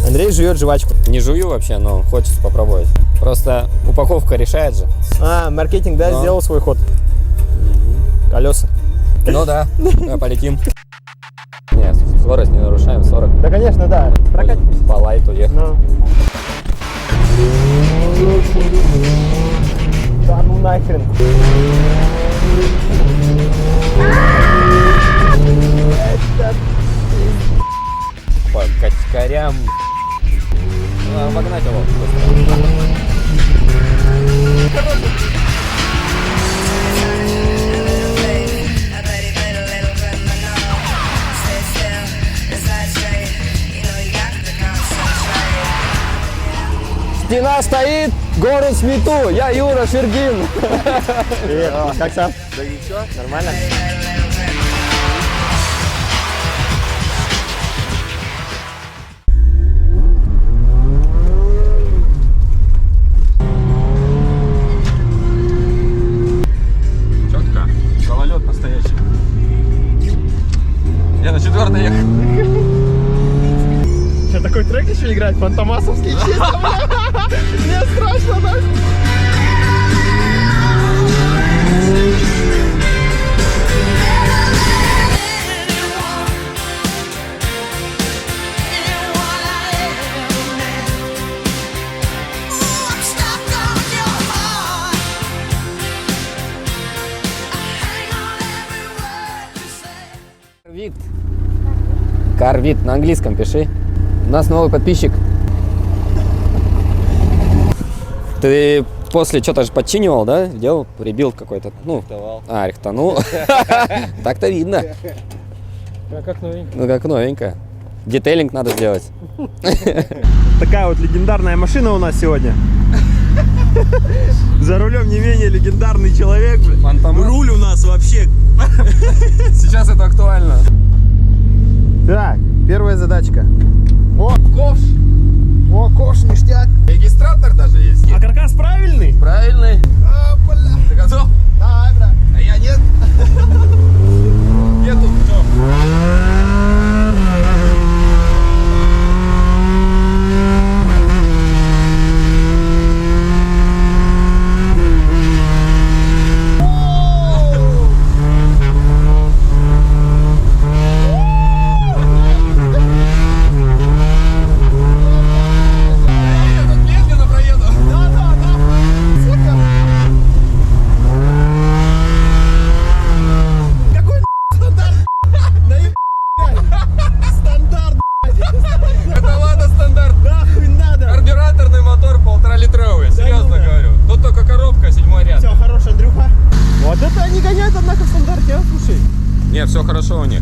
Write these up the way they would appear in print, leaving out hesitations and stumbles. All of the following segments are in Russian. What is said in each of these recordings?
Андрей жует жвачку. Не жую вообще, но хочется попробовать. Просто упаковка решает же. Маркетинг, да, сделал свой ход. Колеса. Ну да, полетим. Нет, скорость не нарушаем, 40. Да, конечно, да. Прокатим. По лайту ехать. Да ну нахрен. По качкарям. Обогнать его быстро. Стена стоит, город в смету. Я Юра Шергин. Привет. Как сам? Да ничего. Нормально? Четко. Гололед настоящий. Я на 4-й ехал. Что, такой трек еще играть? Фантомасовский чисто, бля. Мне страшно, да? Карвит, на английском пиши. У нас новый подписчик. Ты после что-то же подчинивал, да? Делал? Ребилд какой-то. Ну, рихтанул. Так-то видно. Как новенький. Ну, как новенькая. Детейлинг надо сделать. Такая вот легендарная машина у нас сегодня. За рулем не менее легендарный человек. Руль у нас вообще. Сейчас это актуально. Так, первая задачка. О, ковш! О, ковш, ништяк! Регистратор даже есть. А каркас правильный? Правильный. А, бля. Ты готов? Давай, брат. А я нет. Нету. Медленно проеду. Какой стандарт? Стандарт, Это ладно стандарт. нахуй надо. Карбюраторный мотор 1,5-литровый. Серьезно говорю. Тут только коробка, 7-й ряд. Все, хорош, Андрюха. Вот это они гоняют, однако, в стандарте, а? Слушай. Не, все хорошо у них.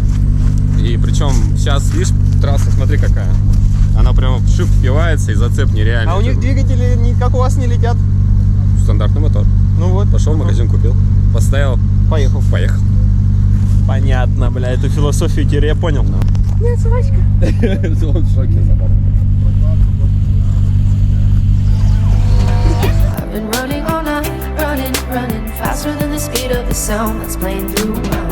И причем сейчас, видишь, трасса, смотри какая. Она прямо в шип впивается и зацеп нереальный. А у них двигатели не как у вас не летят. Стандартный мотор. Ну вот. Пошел в магазин, купил. Поставил. Поехал. Поехал. Понятно, бля, эту философию теперь я понял. Нет, собачка. Он в шоке, собака. I've been running all night, running faster than the speed of the sound that's playing through my